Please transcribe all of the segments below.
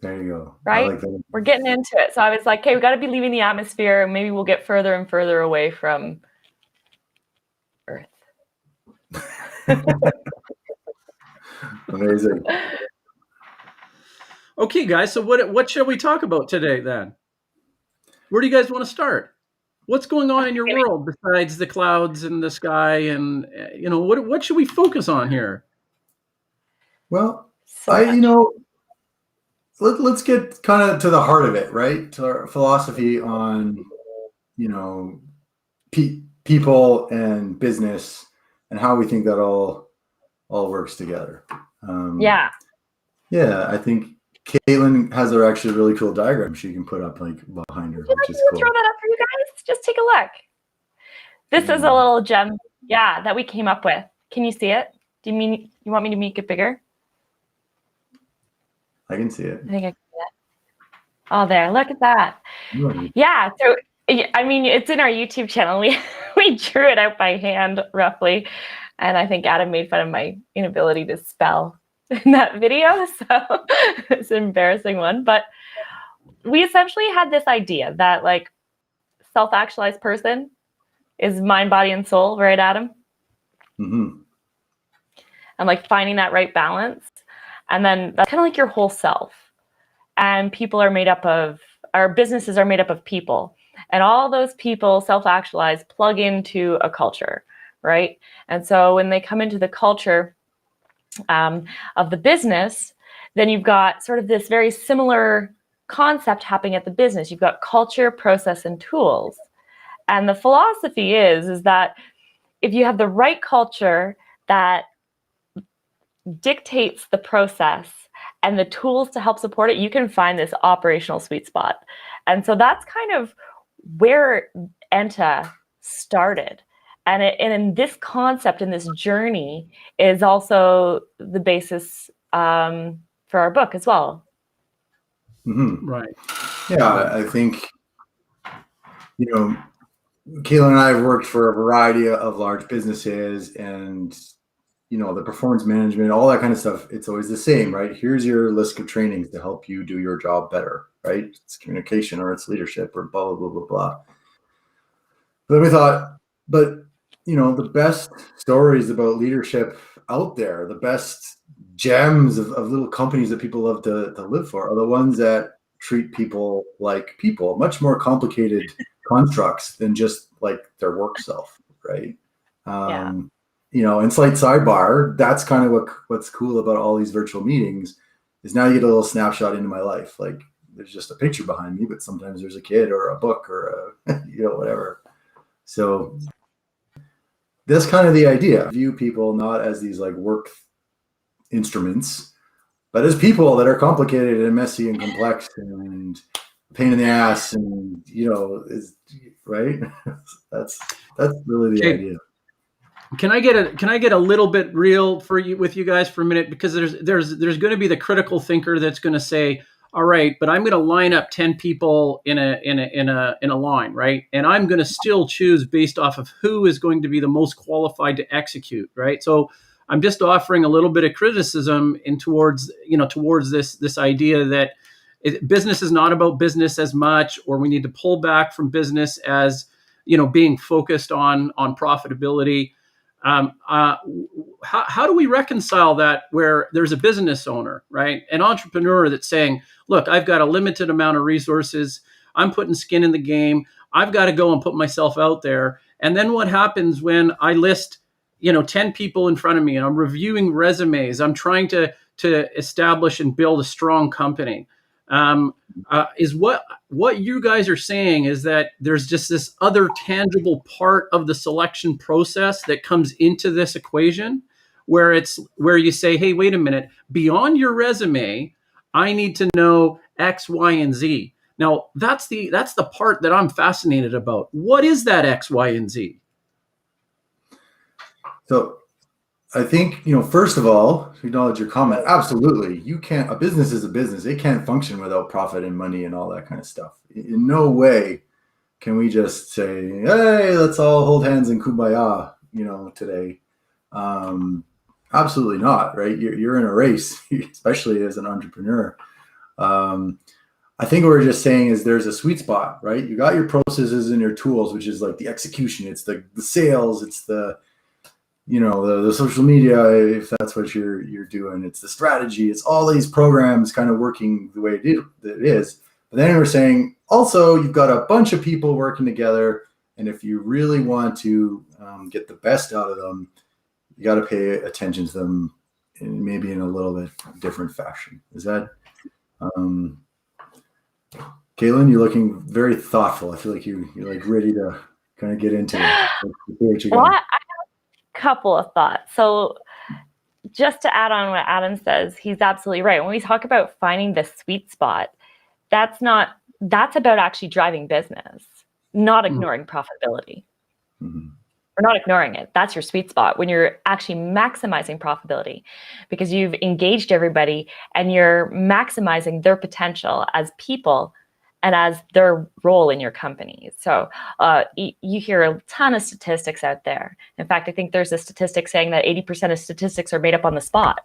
There you go. Right? I like that. We're getting into it. So I was like, okay, we got to be leaving the atmosphere. Maybe we'll get further and further away from Earth. Amazing. Okay, guys. So what shall we talk about today then? Where do you guys want to start? What's going on in your world besides the clouds and the sky, and what should we focus on here? Well, let's get kind of to the heart of it, right? To our philosophy on, people and business and how we think that all works together. Yeah, I think Caitlin has actually a really cool diagram she can put up behind her, which is cool. Throw that up for you guys. Just take a look. This is a little gem, that we came up with. Can you see it? Do you want me to make it bigger? I can see it. I think I can see it. Oh, there. Look at that. Right. Yeah. So, it's in our YouTube channel. We drew it out by hand, roughly. And I think Adam made fun of my inability to spell in that video. So it's an embarrassing one. But we essentially had this idea that self-actualized person is mind, body, and soul, right, Adam? Mm-hmm. And finding that right balance. And then that's kind of like your whole self. And our businesses are made up of people. And all those people, self-actualized, plug into a culture, right? And so when they come into the culture of the business, then you've got sort of this very similar concept happening at the business. You've got culture, process, and tools. And the philosophy is that if you have the right culture that dictates the process and the tools to help support it, you can find this operational sweet spot. And so that's kind of where ENTA started. And in this concept, in this journey, is also the basis for our book as well. Mm-hmm. Right. Yeah, I think, Caitlin and I have worked for a variety of large businesses, and the performance management, all that kind of stuff, it's always the same, right? Here's your list of trainings to help you do your job better, right? It's communication or it's leadership or blah, blah, blah, blah, blah. But then we thought, the best stories about leadership out there, the best gems of little companies that people love to live for are the ones that treat people like people, much more complicated constructs than just their work self, right? And slight sidebar, that's kind of what's cool about all these virtual meetings is now you get a little snapshot into my life. There's just a picture behind me, but sometimes there's a kid or a book or whatever. So that's kind of the idea. View people not as these work instruments, but as people that are complicated and messy and complex and pain in the ass, and is right. That's really the idea. Can I get a little bit real with you guys for a minute, because there's going to be the critical thinker that's going to say, all right, but I'm going to line up 10 people in a line, right? And I'm going to still choose based off of who is going to be the most qualified to execute, right? So I'm just offering a little bit of criticism towards this idea that business is not about business as much, or we need to pull back from business as being focused on profitability. How do we reconcile that where there's a business owner, right? An entrepreneur that's saying, look, I've got a limited amount of resources. I'm putting skin in the game. I've got to go and put myself out there. And then what happens when I list, 10 people in front of me and I'm reviewing resumes? I'm trying to establish and build a strong company. Is what you guys are saying is that there's just this other tangible part of the selection process that comes into this equation where you say, hey, wait a minute, beyond your resume, I need to know X, Y, and Z. Now that's the part that I'm fascinated about. What is that X, Y, and Z? So I think, first of all, to acknowledge your comment, absolutely. A business is a business. It can't function without profit and money and all that kind of stuff. In no way can we just say, hey, let's all hold hands and kumbaya, today. Absolutely not, right? You're in a race, especially as an entrepreneur. I think what we're just saying is there's a sweet spot, right? You got your processes and your tools, which is like the execution. It's the sales. It's the, the social media, if that's what you're doing. It's the strategy. It's all these programs kind of working the way it is. But then we're saying also you've got a bunch of people working together. And if you really want to get the best out of them, you got to pay attention to them maybe in a little bit different fashion. Is that, Kaylin, you're looking very thoughtful. I feel like you're like ready to kind of get into it. Well, I have a couple of thoughts. So just to add on what Adam says, he's absolutely right. When we talk about finding the sweet spot, that's about actually driving business, not ignoring profitability. Mm-hmm. We're not ignoring it. That's your sweet spot when you're actually maximizing profitability because you've engaged everybody and you're maximizing their potential as people and as their role in your company. So you hear a ton of statistics out there. In fact, I think there's a statistic saying that 80% of statistics are made up on the spot.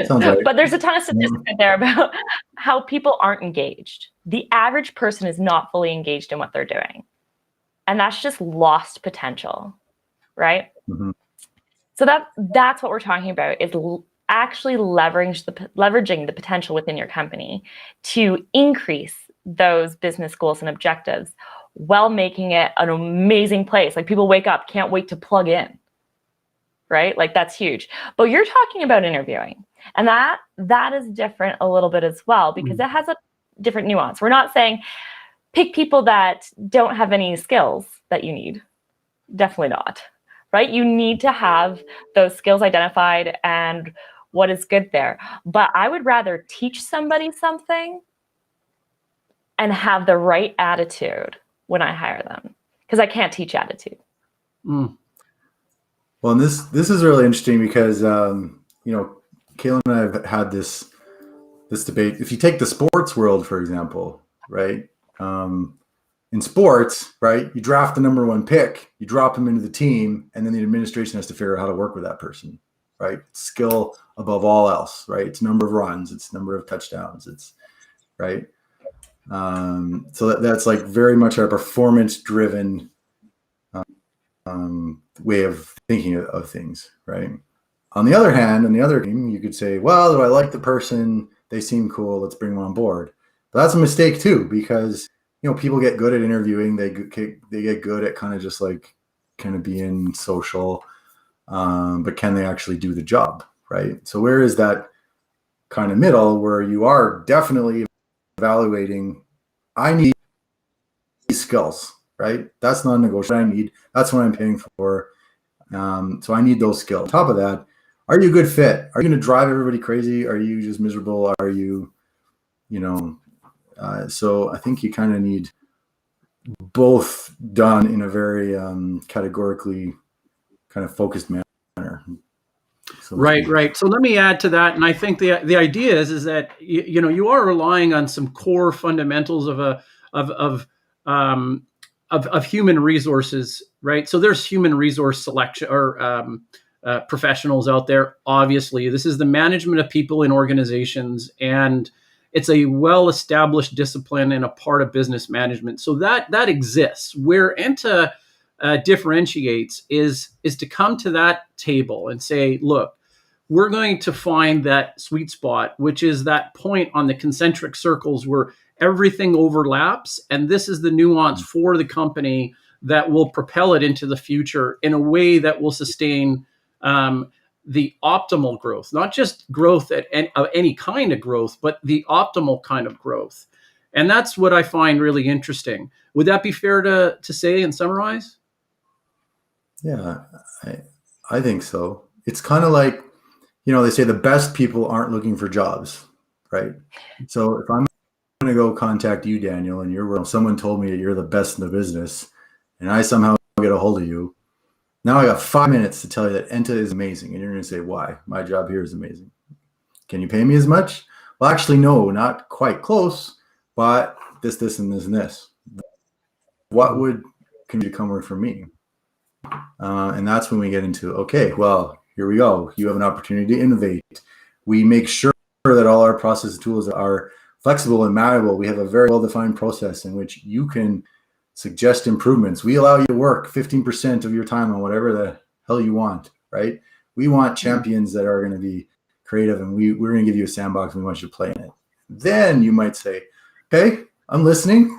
Right. But there's a ton of statistics out there about how people aren't engaged. The average person is not fully engaged in what they're doing. And that's just lost potential, right? Mm-hmm. So that's what we're talking about is actually leveraging the potential within your company to increase those business goals and objectives while making it an amazing place. Like people wake up, can't wait to plug in. Right? Like that's huge. But you're talking about interviewing. And that is different a little bit as well because it has a different nuance. We're not saying pick people that don't have any skills that you need. Definitely not. Right? You need to have those skills identified and what is good there. But I would rather teach somebody something and have the right attitude when I hire them because I can't teach attitude. Well, and this is really interesting because Kaylin and I have had this debate. If you take the sports world, for example, right? In sports, right, you draft the number one pick, you drop him into the team, and then the administration has to figure out how to work with that person, right? It's skill above all else, right? It's number of runs, it's number of touchdowns, it's right. So that's like very much our performance-driven way of thinking of things, right? On the other hand, on the other team, you could say, well, do I like the person? They seem cool. Let's bring them on board. But that's a mistake too, because people get good at interviewing. They get good at kind of being social, but can they actually do the job, right? So where is that kind of middle where you are definitely evaluating? I need these skills. Right? That's non-negotiable. That's what I'm paying for. So I need those skills. On top of that, are you a good fit? Are you going to drive everybody crazy? Are you just miserable? Are you, so I think you kind of need both done in a very categorically kind of focused manner. So Right. So let me add to that. And I think the idea is that, you are relying on some core fundamentals of human resources, right? So there's human resource selection or professionals out there. Obviously, this is the management of people in organizations, and it's a well-established discipline and a part of business management. So that exists. Where Enta differentiates is to come to that table and say, look, we're going to find that sweet spot, which is that point on the concentric circles where everything overlaps. And this is the nuance for the company that will propel it into the future in a way that will sustain the optimal growth, not just growth of any kind of growth, but the optimal kind of growth. And that's what I find really interesting. Would that be fair to say and summarize? Yeah, I think so. It's kind of like, they say the best people aren't looking for jobs, right? So if I'm going to go contact you, Daniel, and someone told me that you're the best in the business, and I somehow get a hold of you, now I got 5 minutes to tell you that Enta is amazing, and you're going to say, why? My job here is amazing. Can you pay me as much? Well, actually, no, not quite close, but this, and this, and this. What would continue to come from me? And that's when we get into, okay, well, here we go. You have an opportunity to innovate. We make sure that all our process tools are flexible and malleable. We have a very well-defined process in which you can suggest improvements. We allow you to work 15% of your time on whatever the hell you want, right? We want champions that are going to be creative, and we're going to give you a sandbox and we want you to play in it. Then you might say, okay, I'm listening,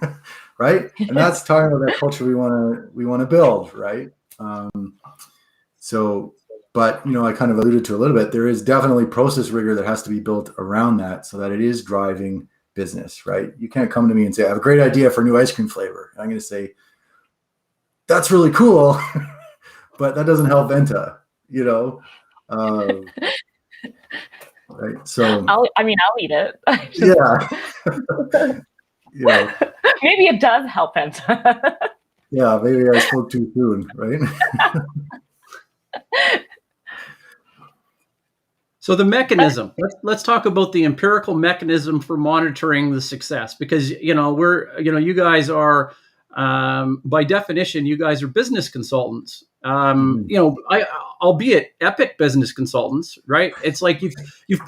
right? And that's talking about that culture we want to build, right? But I kind of alluded to a little bit. There is definitely process rigor that has to be built around that so that it is driving business, right? You can't come to me and say, I have a great idea for a new ice cream flavor. I'm going to say, that's really cool, but that doesn't help Venta, right? So I'll eat it. Yeah. Maybe it does help Venta. Yeah, maybe I spoke too soon, right? So the mechanism, let's talk about the empirical mechanism for monitoring the success, because, you guys are, by definition, you guys are business consultants, albeit epic business consultants, right? It's like you've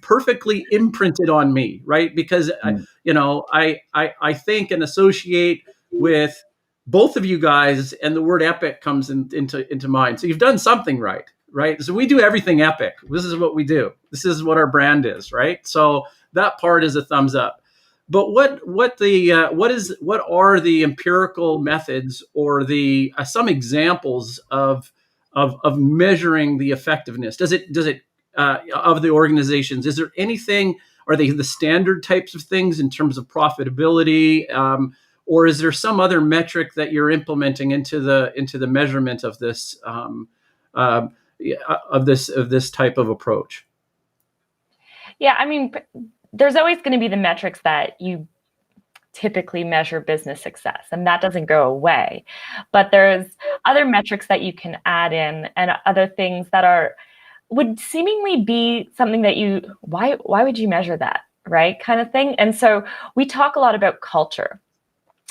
perfectly imprinted on me, right? Because, I think and associate with both of you guys, and the word epic comes into mind. So you've done something right. Right. So we do everything epic. This is what we do. This is what our brand is. Right. So that part is a thumbs up. But what are the empirical methods, or the some examples of measuring the effectiveness? Does it of the organizations? Is there anything? Are they the standard types of things in terms of profitability, or is there some other metric that you're implementing into the measurement of this? Of this type of approach? Yeah, there's always going to be the metrics that you typically measure business success, and that doesn't go away. But there's other metrics that you can add in, and other things that would seemingly be something that why would you measure that, right? Kind of thing. And so we talk a lot about culture.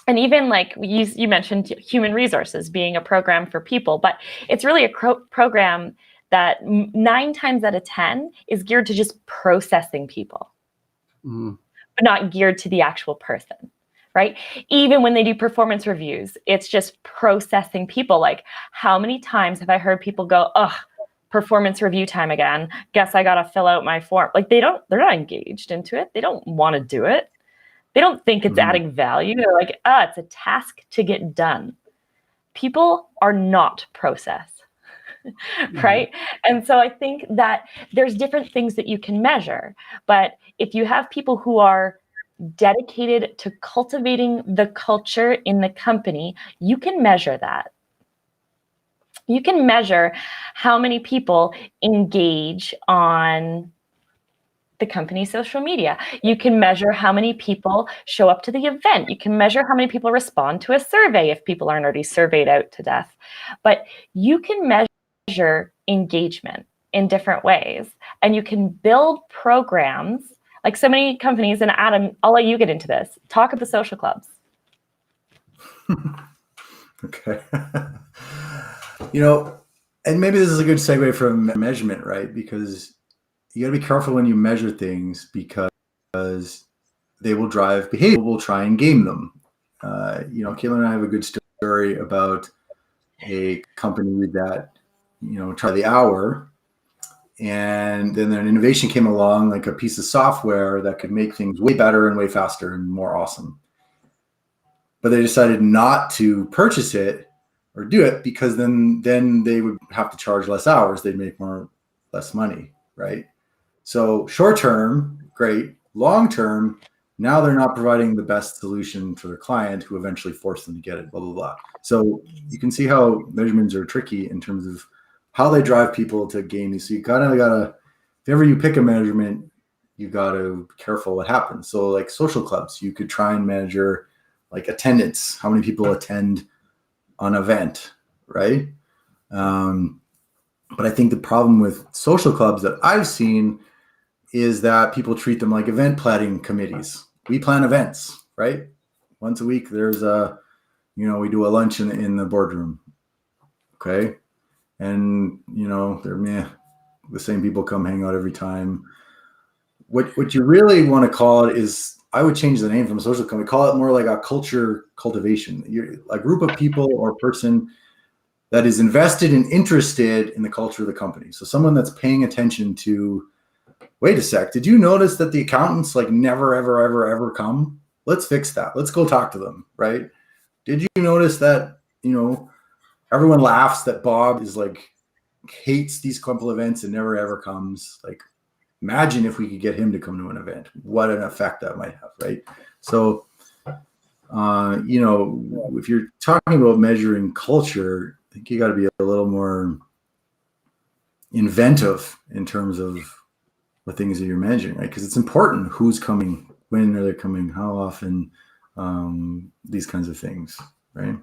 And even like you mentioned human resources being a program for people, but it's really a program that 9 times out of 10 is geared to just processing people, but not geared to the actual person, right? Even when they do performance reviews, it's just processing people. Like, how many times have I heard people go, ugh, performance review time again. Guess I got to fill out my form. Like, they're not engaged into it. They don't want to do it. They don't think it's adding value. They're like, it's a task to get done. People are not process, right? And so I think that there's different things that you can measure. But if you have people who are dedicated to cultivating the culture in the company, you can measure that. You can measure how many people engage on the company's social media. You can measure how many people show up to the event. You can measure how many people respond to a survey if people aren't already surveyed out to death. But you can measure engagement in different ways. And you can build programs, like so many companies, and Adam, I'll let you get into this. Talk of the social clubs. Okay. And maybe this is a good segue from measurement, right? Because you got to be careful when you measure things, because they will drive behavior. We'll try and game them. Caitlin and I have a good story about a company that, tried the hour, and then an innovation came along, like a piece of software that could make things way better and way faster and more awesome. But they decided not to purchase it or do it, because then they would have to charge less hours. They'd make less money, right? So short term, great. Long term, now they're not providing the best solution for their client, who eventually forced them to get it, blah, blah, blah. So you can see how measurements are tricky in terms of how they drive people to game these. So you kind of gotta, if ever you pick a measurement, you gotta be careful what happens. So like social clubs, you could try and measure like attendance, how many people attend an event, right? But I think the problem with social clubs that I've seen is that people treat them like event planning committees. We plan events, right? Once a week, there's we do a lunch in the boardroom, okay? And, the same people come hang out every time. What you really want to call it is, I would change the name from a social company, call it more like a culture cultivation. You're a group of people or person that is invested and interested in the culture of the company. So someone that's paying attention to, wait a sec, did you notice that the accountants like never, ever, ever, ever come? Let's fix that. Let's go talk to them, right? Did you notice that, everyone laughs that Bob is like, hates these couple events and never, ever comes? Like, imagine if we could get him to come to an event, what an effect that might have, right? So, if you're talking about measuring culture, I think you got to be a little more inventive in terms of the things that you're measuring, right? Because it's important who's coming, when are they coming, how often, these kinds of things, right?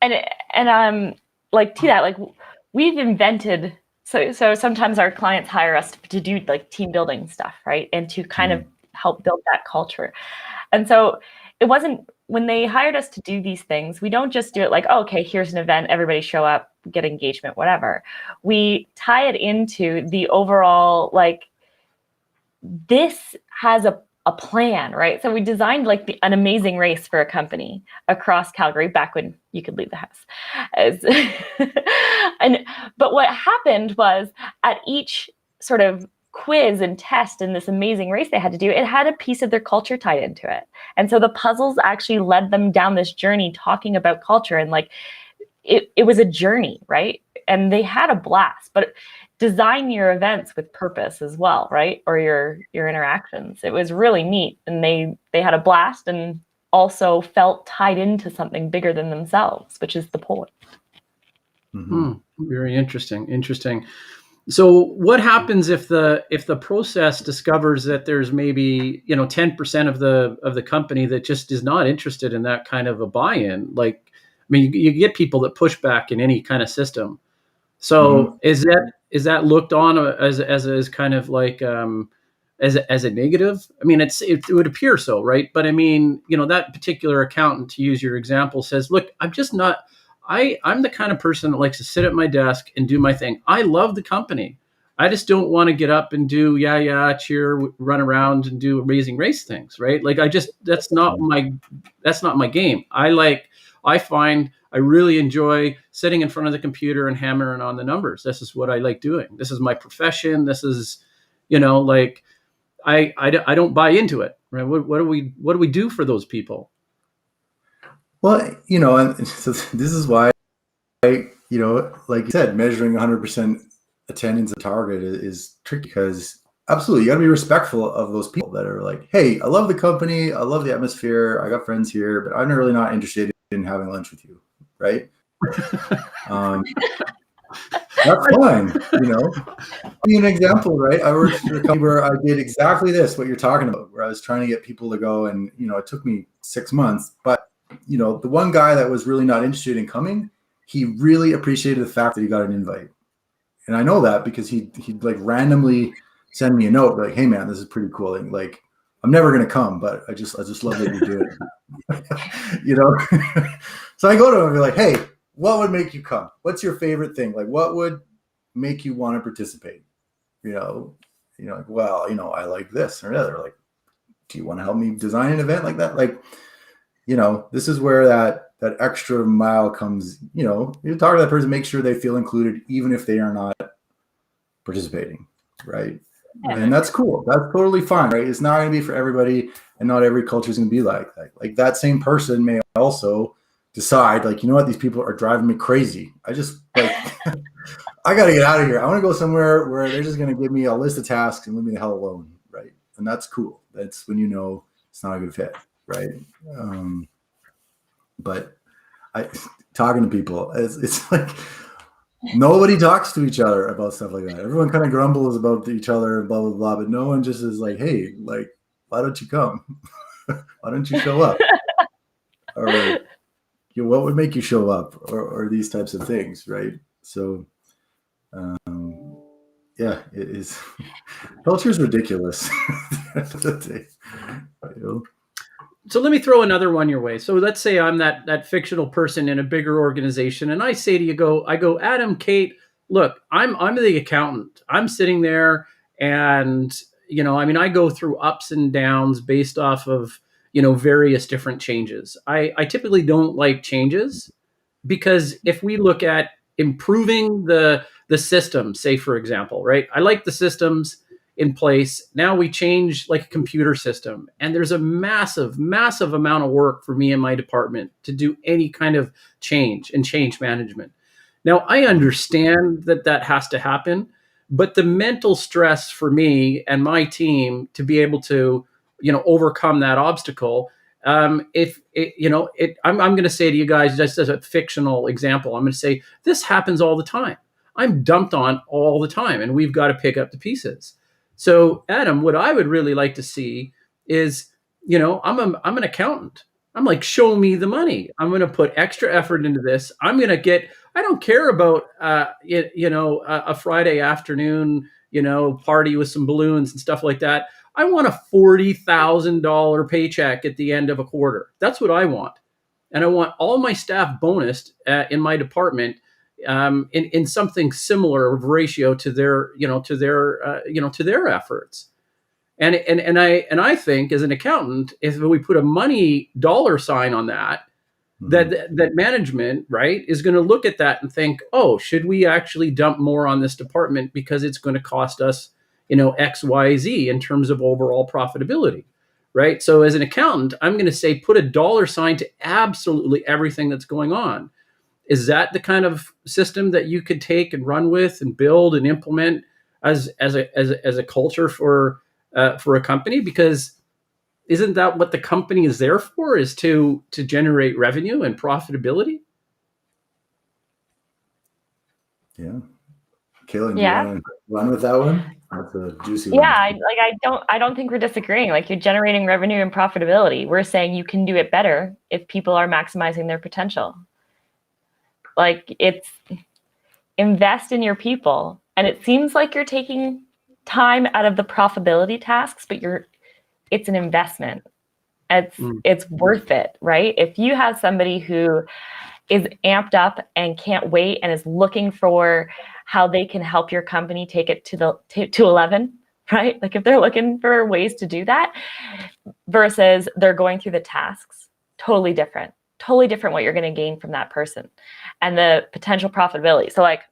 And like to that, like we've invented. So sometimes our clients hire us to do like team building stuff, right? And to kind of help build that culture. And so it wasn't, when they hired us to do these things, we don't just do it like, oh, okay, here's an event, everybody show up, get engagement, whatever. We tie it into the overall, like, this has a plan, right? So we designed like an amazing race for a company across Calgary back when you could leave the house. But what happened was, at each sort of quiz and test in this amazing race they had to do, it had a piece of their culture tied into it. And so the puzzles actually led them down this journey talking about culture, and like it was a journey, right? And they had a blast. But design your events with purpose as well, right? Or your interactions. It was really neat, and they had a blast and also felt tied into something bigger than themselves, which is the point. Very interesting. So what happens if the process discovers that there's maybe 10% of the company that just is not interested in that kind of a buy-in? Like, I mean, you get people that push back in any kind of system. So is that looked on as kind of like as a negative? I mean, it would appear so, right? But I mean, that particular accountant, to use your example, says, look, I'm just not. I'm the kind of person that likes to sit at my desk and do my thing. I love the company. I just don't want to get up and do cheer, run around and do amazing race things, right? Like that's not my game. I find I really enjoy sitting in front of the computer and hammering on the numbers. This is what I like doing. This is my profession. This is, like I don't buy into it, right? What do we do for those people? Well, and so this is why, like you said, measuring 100% attendance at Target is tricky, because absolutely, you got to be respectful of those people that are like, hey, I love the company, I love the atmosphere, I got friends here, but I'm really not interested in having lunch with you, right? That's fine, I'll give you an example, right? I worked for a company where I did exactly this, what you're talking about, where I was trying to get people to go, and it took me 6 months, but the one guy that was really not interested in coming, he really appreciated the fact that he got an invite. And I know that because he'd like randomly send me a note like, hey man, this is pretty cool. And like, I'm never going to come, but I just love that you do it. So I go to him and be like, hey, what would make you come? What's your favorite thing? Like, what would make you want to participate? Like, well, I like this or other. Like, do you want to help me design an event like that? Like, this is where that extra mile comes. You talk to that person, make sure they feel included, even if they are not participating, right? Yeah. And that's cool. That's totally fine, right? It's not going to be for everybody, and not every culture is going to be like that. Like that same person may also decide, like, what, these people are driving me crazy. I just like, I got to get out of here. I want to go somewhere where they're just going to give me a list of tasks and leave me the hell alone, right? And that's cool. That's when it's not a good fit. Right. But talking to people, it's like nobody talks to each other about stuff like that. Everyone kind of grumbles about each other and blah, blah, blah. But no one just is like, hey, like, why don't you come? Why don't you show up? Or what would make you show up? Or these types of things. Right. So, yeah, it is. Culture is ridiculous. So let me throw another one your way. So let's say I'm that fictional person in a bigger organization, and I say to you, I go, Adam, Kate, look, I'm the accountant. I'm sitting there, and I go through ups and downs based off of various different changes. I typically don't like changes, because if we look at improving the system, say for example, right? I like the systems in place. Now we change like a computer system, and there's a massive amount of work for me and my department to do any kind of change and change management. Now I understand that has to happen, but the mental stress for me and my team to be able to overcome that obstacle, if it, I'm going to say to you guys, just as a fictional example, I'm going to say this happens all the time. I'm dumped on all the time, and we've got to pick up the pieces. So, Adam, what I would really like to see is, I'm an accountant. I'm like, show me the money. I'm going to put extra effort into this. I'm going to get. I don't care about a Friday afternoon party with some balloons and stuff like that. I want a $40,000 paycheck at the end of a quarter. That's what I want. And I want all my staff bonused in my department in something similar of ratio to their efforts. And I think as an accountant, if we put a money dollar sign on that, that management, right, is going to look at that and think, oh, should we actually dump more on this department because it's going to cost us X, Y, Z in terms of overall profitability, right? So as an accountant, I'm going to say put a dollar sign to absolutely everything that's going on. Is that the kind of system that you could take and run with and build and implement as a culture for a company? Because isn't that what the company is there for? Is to generate revenue and profitability? Yeah. Kaylin, Yeah. you want to run with that one? That's a juicy one. Yeah, I don't think we're disagreeing. Like, you're generating revenue and profitability. We're saying you can do it better if people are maximizing their potential. Like, it's invest in your people. And it seems like you're taking time out of the profitability tasks, but it's an investment. It's worth it, right? If you have somebody who is amped up and can't wait and is looking for how they can help your company take it to 11, right? Like, if they're looking for ways to do that versus they're going through the tasks, totally different what you're going to gain from that person and the potential profitability. So, like,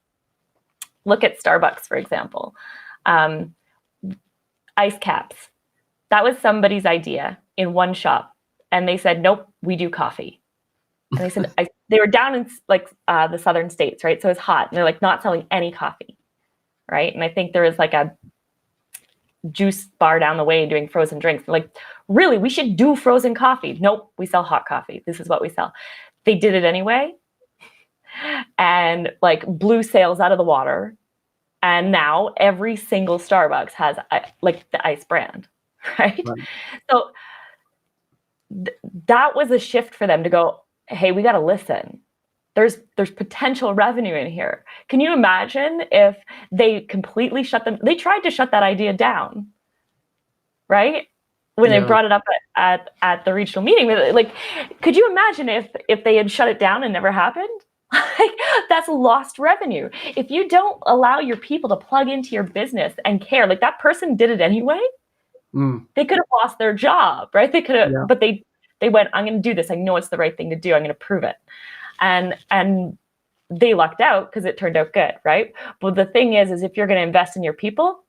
look at Starbucks, for example. Ice caps. That was somebody's idea in one shop. And they said, nope, we do coffee. And they said, they were down in the southern states, right? So it's hot. And they're like not selling any coffee, right? And I think there was like a juice bar down the way doing frozen drinks. They're like, really, we should do frozen coffee. Nope, we sell hot coffee. This is what we sell. They did it anyway. And like blew sales out of the water. And now every single Starbucks has like the ice brand, right? So that was a shift for them to go, hey, we got to listen. There's potential revenue in here. Can you imagine if they completely they tried to shut that idea down, right? When they brought it up at the regional meeting, like, could you imagine if they had shut it down and never happened? Like, that's lost revenue. If you don't allow your people to plug into your business and care, like, that person did it anyway. They could have lost their job, right? They could have, but they went, I'm going to do this. I know it's the right thing to do. I'm going to prove it. And they lucked out because it turned out good, right? But the thing is if you're going to invest in your people,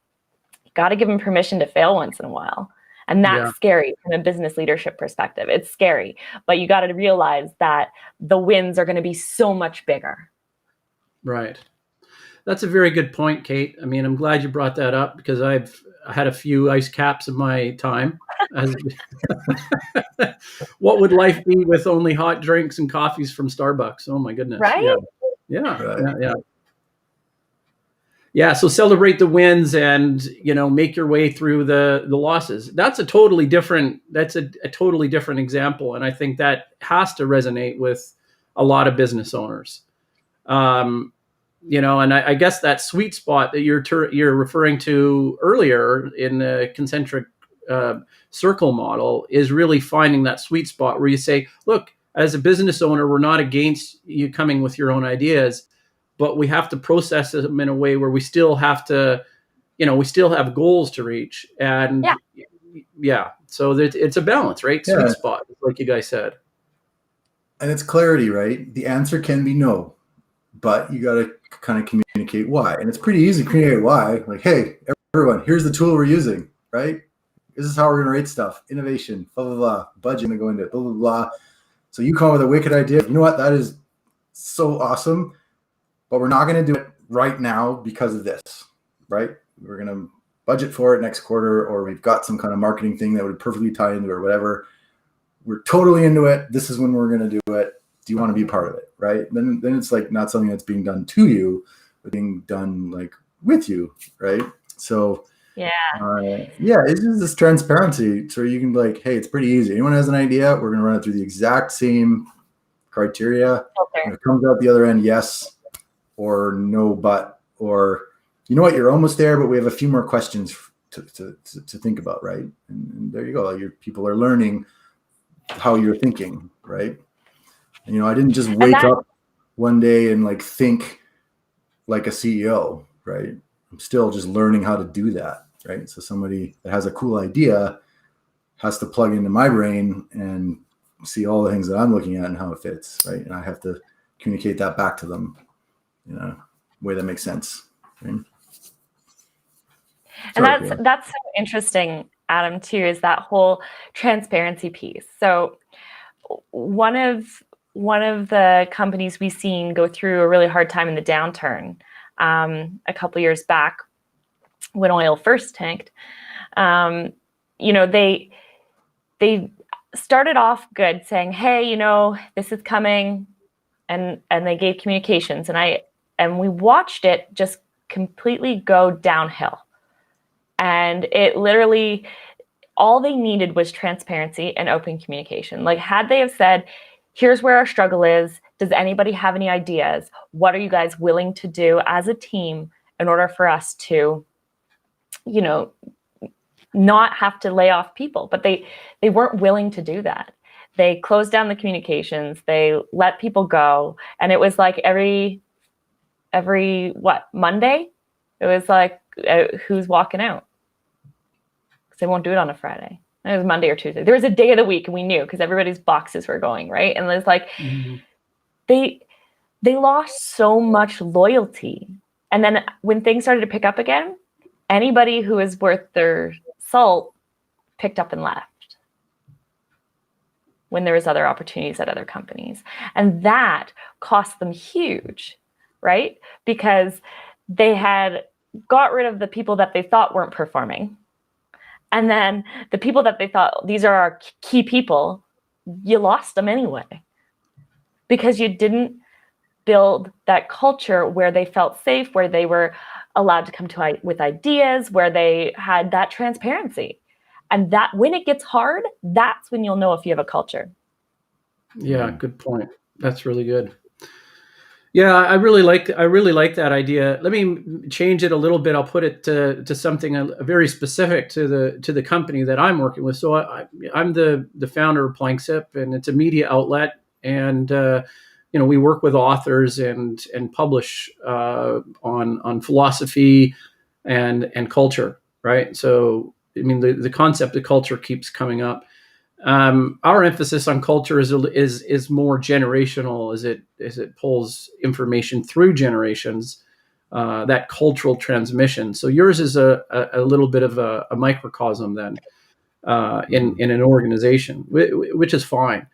you got to give them permission to fail once in a while. And that's scary from a business leadership perspective. It's scary, but you got to realize that the wins are going to be so much bigger. Right. That's a very good point, Kate. I mean, I'm glad you brought that up because I've had a few ice caps in my time. What would life be with only hot drinks and coffees from Starbucks? Oh my goodness. Right? Yeah. So celebrate the wins and, make your way through the losses. That's a totally different example. And I think that has to resonate with a lot of business owners. And I guess that sweet spot that you're referring to earlier in the concentric circle model is really finding that sweet spot where you say, look, as a business owner, we're not against you coming with your own ideas, but we have to process them in a way where we still have to, we still have goals to reach. And so it's a balance, right? Yeah. Sweet spot, like you guys said. And it's clarity, right? The answer can be no, but you got to kind of communicate why. And it's pretty easy to communicate why. Like, hey, everyone, here's the tool we're using, right? This is how we're going to rate stuff. Innovation, blah, blah, blah. Budget, going to go into it, blah, blah, blah. So you come up with a wicked idea. You know what? That is so awesome, but we're not going to do it right now because of this, right? We're going to budget for it next quarter, or we've got some kind of marketing thing that would perfectly tie into it or whatever. We're totally into it. This is when we're going to do it. Do you want to be part of it, right? Then it's like not something that's being done to you, but being done like with you, right? So it's just this transparency, so you can be like, hey, it's pretty easy. Anyone has an idea, we're going to run it through the exact same criteria. Okay. If it comes out the other end, yes or no, but, or you know what, you're almost there, but we have a few more questions to think about, right? And there you go. Your people are learning how you're thinking, right? And, I didn't just wake up one day and like think like a CEO, right? I'm still just learning how to do that, right? So somebody that has a cool idea has to plug into my brain and see all the things that I'm looking at and how it fits, right? And I have to communicate that back to them in a way that makes sense, right? And that's so interesting, Adam, too, is that whole transparency piece. So one of the companies we've seen go through a really hard time in the downturn a couple years back when oil first tanked, they started off good saying, hey, this is coming, and they gave communications, and we watched it just completely go downhill. And it literally, all they needed was transparency and open communication. Like, had they have said, here's where our struggle is. Does anybody have any ideas? What are you guys willing to do as a team in order for us to, not have to lay off people? But they weren't willing to do that. They closed down the communications. They let people go. And it was like every Monday? It was like, who's walking out? They won't do it on a Friday. It was Monday or Tuesday. There was a day of the week, and we knew because everybody's boxes were going, right? And it was like, they lost so much loyalty. And then when things started to pick up again, anybody who is worth their salt picked up and left when there was other opportunities at other companies. And that cost them huge, right? Because they had got rid of the people that they thought weren't performing. And then the people that they thought, these are our key people, you lost them anyway. Because you didn't build that culture where they felt safe, where they were allowed to come with ideas, where they had that transparency. And that when it gets hard, that's when you'll know if you have a culture. Yeah, good point. That's really good. Yeah, I really like that idea. Let me change it a little bit. I'll put it to something very specific to the company that I'm working with. So I'm the founder of Planksip, and it's a media outlet. And we work with authors and publish on philosophy and culture, right? So I mean, the concept of culture keeps coming up. Our emphasis on culture is more generational as it pulls information through generations, that cultural transmission. So yours is a little bit of a microcosm then in an organization, which is fine.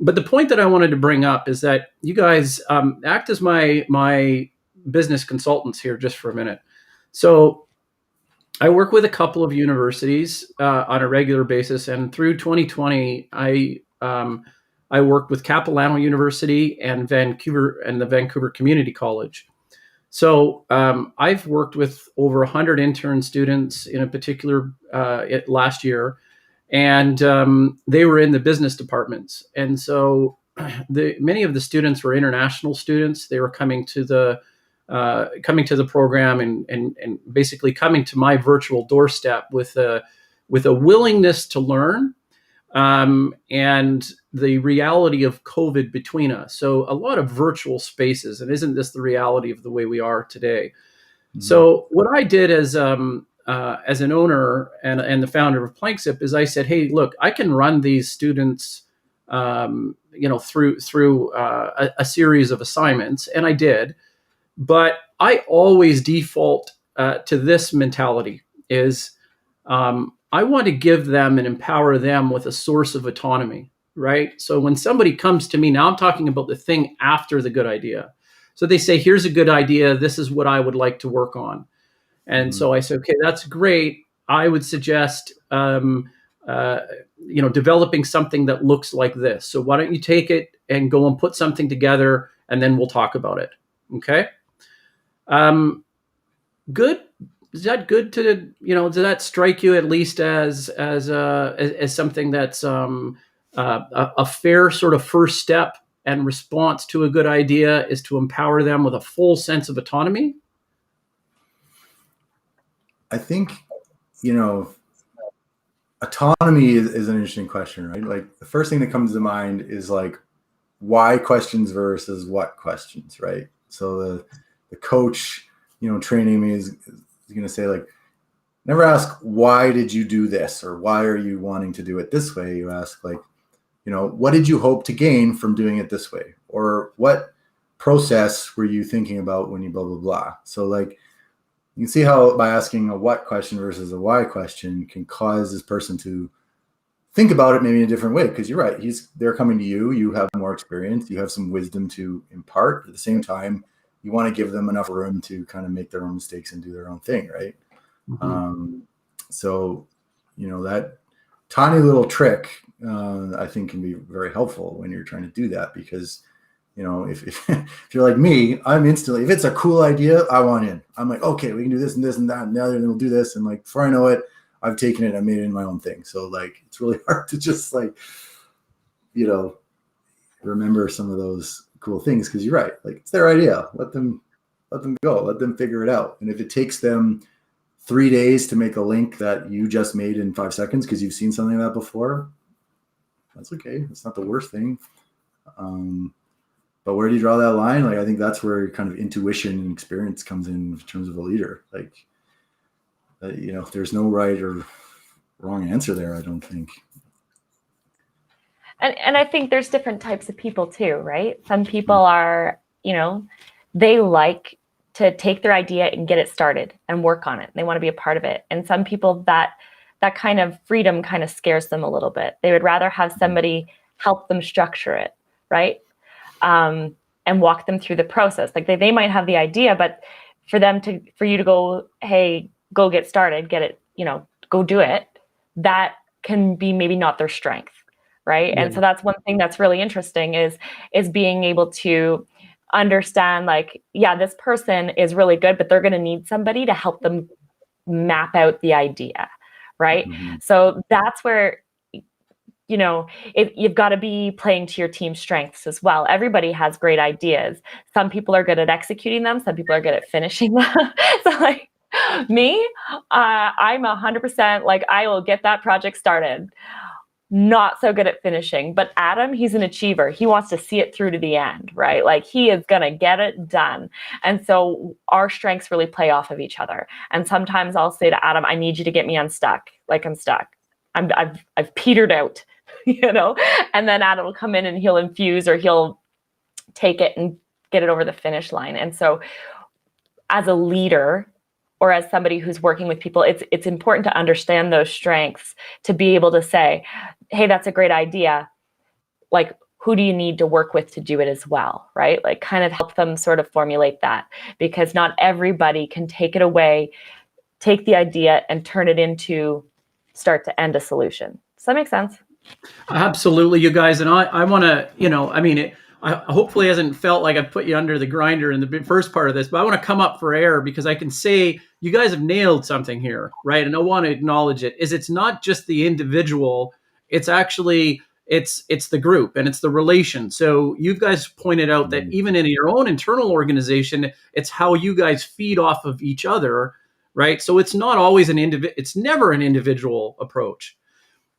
But the point that I wanted to bring up is that you guys act as my business consultants here just for a minute. So I work with a couple of universities on a regular basis, and through 2020, I worked with Capilano University and the Vancouver Community College. So I've worked with over 100 intern students in a particular last year, and they were in the business departments. And so many of the students were international students. They were coming to the program and basically coming to my virtual doorstep with a willingness to learn, and the reality of COVID between us. So a lot of virtual spaces, and isn't this the reality of the way we are today? Mm-hmm. So what I did as an owner and the founder of Planksip is I said, hey, look, I can run these students, through a series of assignments, and I did. But I always default to this mentality is I want to give them and empower them with a source of autonomy, right? So when somebody comes to me, now I'm talking about the thing after the good idea. So they say, here's a good idea. This is what I would like to work on. And so I said, okay, that's great. I would suggest, developing something that looks like this. So why don't you take it and go and put something together, and then we'll talk about it. Okay. Good. Is that good to, does that strike you at least as something that's a fair sort of first step and response to a good idea is to empower them with a full sense of autonomy? I think, autonomy is an interesting question, right? Like the first thing that comes to mind is like why questions versus what questions, right? So the coach, training me is going to say like, never ask, why did you do this? Or why are you wanting to do it this way? You ask like, what did you hope to gain from doing it this way? Or what process were you thinking about when you blah, blah, blah? So like, you can see how by asking a what question versus a why question can cause this person to think about it maybe in a different way. Because you're right, they're coming to you, you have more experience, you have some wisdom to impart. At the same time, you want to give them enough room to kind of make their own mistakes and do their own thing, right? Mm-hmm. So, that tiny little trick, I think can be very helpful when you're trying to do that because, if you're like me, I'm instantly, if it's a cool idea, I want in. I'm like, okay, we can do this and this and that and the other, and we'll do this. And like, before I know it, I've taken it, I made it in my own thing. So like, it's really hard to just like, remember some of those cool things because you're right. Like it's their idea. Let them go. Let them figure it out. And if it takes them 3 days to make a link that you just made in 5 seconds because you've seen something like that before, that's okay. It's not the worst thing. But where do you draw that line? Like I think that's where kind of intuition and experience comes in terms of a leader. Like, there's no right or wrong answer there. I don't think. And I think there's different types of people too, right? Some people are, they like to take their idea and get it started and work on it. They want to be a part of it. And some people that kind of freedom kind of scares them a little bit. They would rather have somebody help them structure it, right? And walk them through the process. Like they might have the idea, but for you to go, hey, go get started, get it, go do it. That can be maybe not their strength. Right. Yeah. And so that's one thing that's really interesting is being able to understand like, yeah, this person is really good, but they're going to need somebody to help them map out the idea. Right. Mm-hmm. So that's where, you've got to be playing to your team's strengths as well. Everybody has great ideas. Some people are good at executing them. Some people are good at finishing them. So like me, I'm 100% like, I will get that project started. Not so good at finishing, but Adam, he's an achiever. He wants to see it through to the end, right? Like he is going to get it done. And so our strengths really play off of each other. And sometimes I'll say to Adam, I need you to get me unstuck. Like I'm stuck. I've petered out, and then Adam will come in and he'll infuse or he'll take it and get it over the finish line. And so as a leader, or as somebody who's working with people, it's important to understand those strengths to be able to say, hey, that's a great idea. Like, who do you need to work with to do it as well, right? Like kind of help them sort of formulate that because not everybody can take it away, take the idea and turn it into start to end a solution. Does that make sense? Absolutely, you guys. And I want to, I hopefully hasn't felt like I've put you under the grinder in the first part of this, but I want to come up for air because I can say you guys have nailed something here, right? And I want to acknowledge it. It's not just the individual, it's actually, it's the group and it's the relation. So you guys pointed out that even in your own internal organization, it's how you guys feed off of each other, right? So it's not always it's never an individual approach.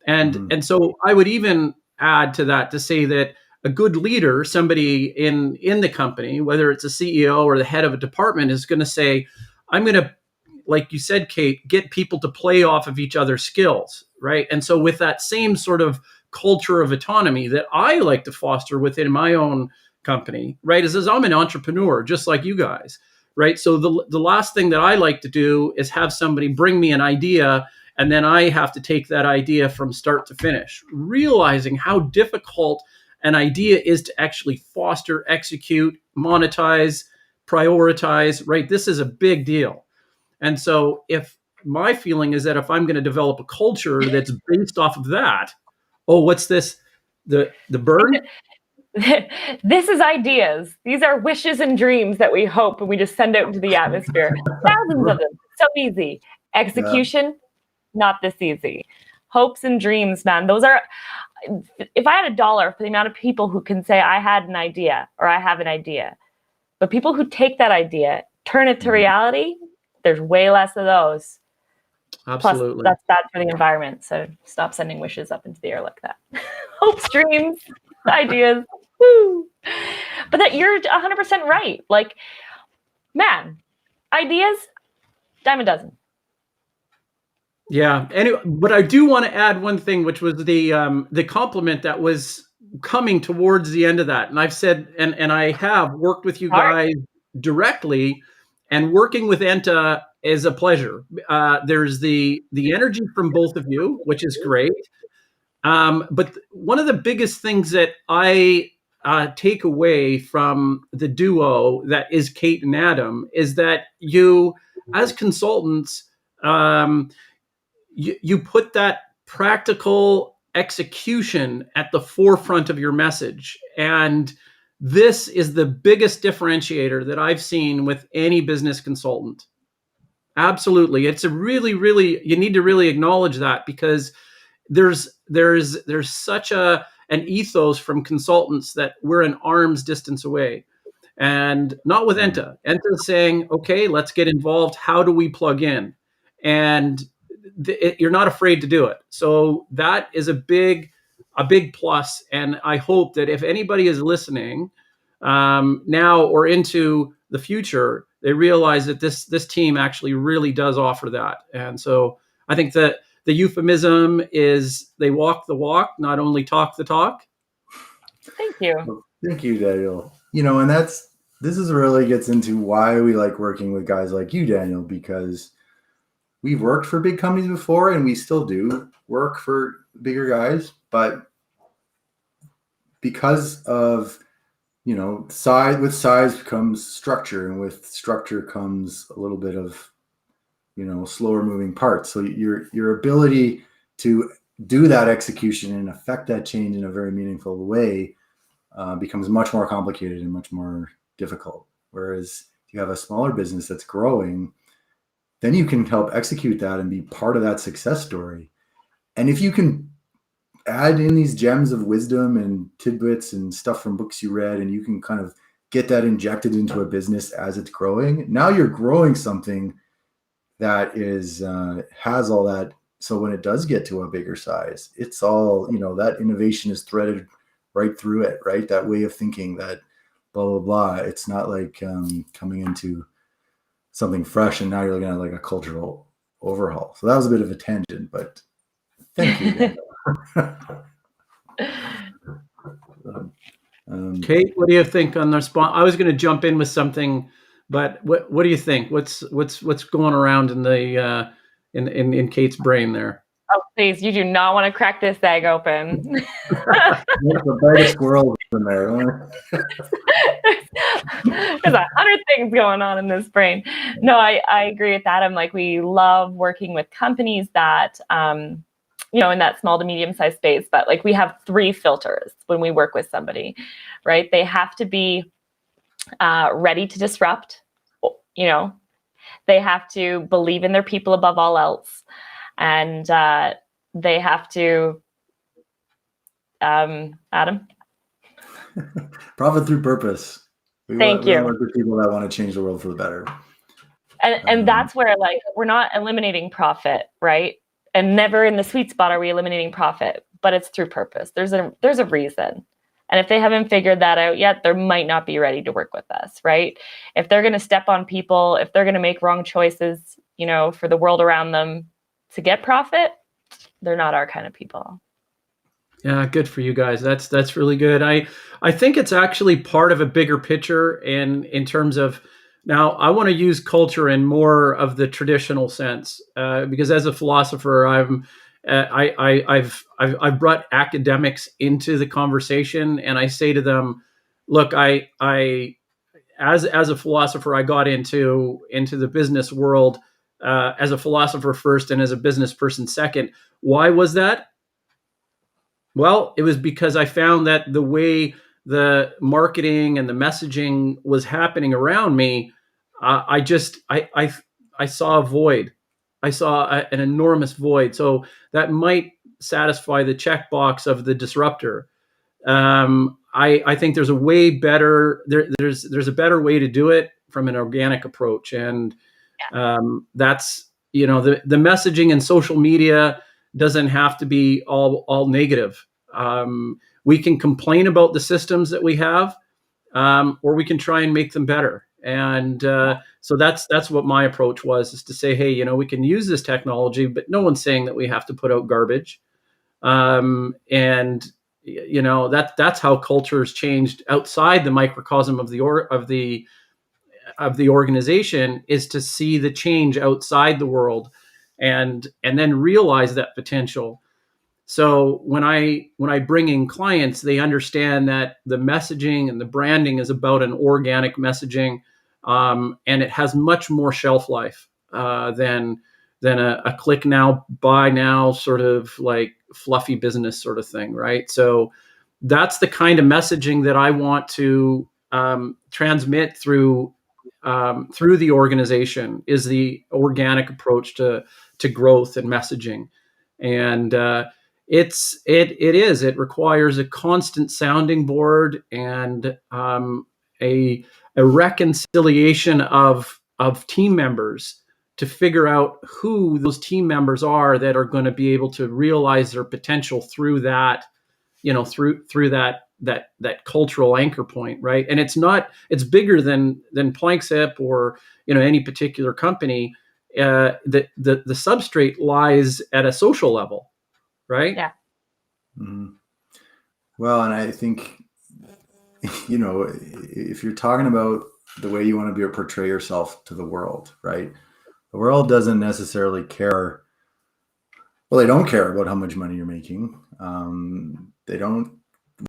And so I would even add to that to say that a good leader, somebody in the company, whether it's a CEO or the head of a department, is going to say, I'm going to, like you said, Kate, get people to play off of each other's skills, right? And so with that same sort of culture of autonomy that I like to foster within my own company, right, is as I'm an entrepreneur, just like you guys, right? So the last thing that I like to do is have somebody bring me an idea, and then I have to take that idea from start to finish, realizing how difficult an idea is to actually foster, execute, monetize, prioritize, right? This is a big deal. And so if my feeling is that if I'm going to develop a culture that's based off of that, oh, what's this? The bird? This is ideas. These are wishes and dreams that we hope and we just send out into the atmosphere. Thousands of them. So easy. Execution, not this easy. Hopes and dreams, man. Those are, if I had $1 for the amount of people who can say I had an idea or I have an idea, but people who take that idea, turn it to reality, there's way less of those. Absolutely. Plus, that's bad for the environment. So stop sending wishes up into the air like that. Hopes, dreams, ideas. Woo. But that you're 100% right. Like, man, ideas, dime a dozen. Yeah. Anyway, but I do want to add one thing, which was the compliment that was coming towards the end of that. And I've said, and I have worked with you guys directly, and working with Enta is a pleasure. There's the energy from both of you, which is great. But one of the biggest things that I take away from the duo that is Kate and Adam is that you, as consultants, you put that practical execution at the forefront of your message. And this is the biggest differentiator that I've seen with any business consultant. Absolutely. It's a really, really, you need to really acknowledge that, because there's such an ethos from consultants that we're an arm's distance away. And not with Enta. Enta's saying, okay, let's get involved. How do we plug in? And you're not afraid to do it. So that is a big plus. And I hope that if anybody is listening now or into the future, they realize that this team actually really does offer that. And so I think that the euphemism is they walk the walk, not only talk the talk. Thank you. Thank you, Daniel. And this is really gets into why we like working with guys like you, Daniel, because we've worked for big companies before, and we still do work for bigger guys, but because of, size, with size comes structure, and with structure comes a little bit of, slower moving parts. So your ability to do that execution and affect that change in a very meaningful way becomes much more complicated and much more difficult. Whereas if you have a smaller business that's growing, then you can help execute that and be part of that success story. And if you can add in these gems of wisdom and tidbits and stuff from books you read, and you can kind of get that injected into a business as it's growing, now you're growing something that is has all that. So when it does get to a bigger size, it's all, that innovation is threaded right through it, right? That way of thinking, that blah, blah, blah. It's not like coming into something fresh and now you're looking at like a cultural overhaul. So that was a bit of a tangent, but thank you. Kate, what do you think on the response? I was going to jump in with something, but what do you think? What's going around in the in Kate's brain there? Oh, please, you do not want to crack this egg open. The biggest squirrel in there. There's 100 things going on in this brain. No, I agree with that. I'm like, we love working with companies that, in that small to medium sized space, but like we have 3 filters when we work with somebody, right? They have to be ready to disrupt, they have to believe in their people above all else. And they have to, Adam? Profit through purpose. Thank you. We work with people that want to change the world for the better. And that's where, like, we're not eliminating profit, right? And never in the sweet spot are we eliminating profit. but it's through purpose. There's a reason. And if they haven't figured that out yet, they might not be ready to work with us, right? If they're going to step on people, if they're going to make wrong choices, for the world around them to get profit, they're not our kind of people. Yeah, good for you guys. That's really good. I think it's actually part of a bigger picture in terms of, now I want to use culture in more of the traditional sense, because as a philosopher, I've brought academics into the conversation, and I say to them, look, as a philosopher, I got into the business world as a philosopher first and as a business person second. Why was that? Well, it was because I found that the way the marketing and the messaging was happening around me, I saw a void. I saw an enormous void. So that might satisfy the checkbox of the disruptor. I think there's a way better there's a better way to do it from an organic approach, and that's the messaging and social media doesn't have to be all negative. We can complain about the systems that we have, or we can try and make them better. And so that's what my approach was, is to say, hey, we can use this technology, but no one's saying that we have to put out garbage. And that's how culture's changed outside the microcosm of the organization, is to see the change outside the world and then realize that potential. So when I bring in clients, they understand that the messaging and the branding is about an organic messaging, and it has much more shelf life than a click now, buy now sort of like fluffy business sort of thing, right? So that's the kind of messaging that I want to transmit through the organization, is the organic approach to growth and messaging. And it requires a constant sounding board and a reconciliation of team members to figure out who those team members are that are going to be able to realize their potential through that, through that cultural anchor point, right? And it's bigger than Planksip or any particular company. The substrate lies at a social level, right? Yeah. Mm-hmm. Well, and I think if you're talking about the way you want to portray yourself to the world, right? The world doesn't necessarily care. Well, they don't care about how much money you're making. They don't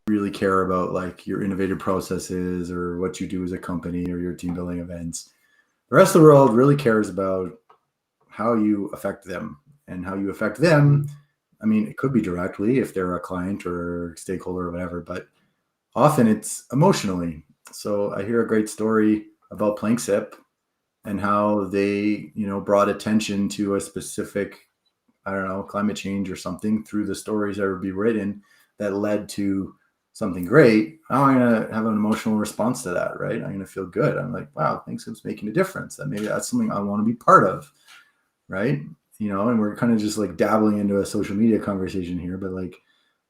really care about like your innovative processes or what you do as a company or your team building events. The rest of the world really cares about how you affect them, and how you affect them. I mean, it could be directly if they're a client or stakeholder or whatever, but often it's emotionally. So I hear a great story about Planksip and how they, brought attention to a specific, climate change or something through the stories that would be written that led to something great. Now I'm going to have an emotional response to that, right? I'm going to feel good. I'm like, wow, Planksip's making a difference. That maybe that's something I want to be part of, right? And we're kind of just like dabbling into a social media conversation here, but like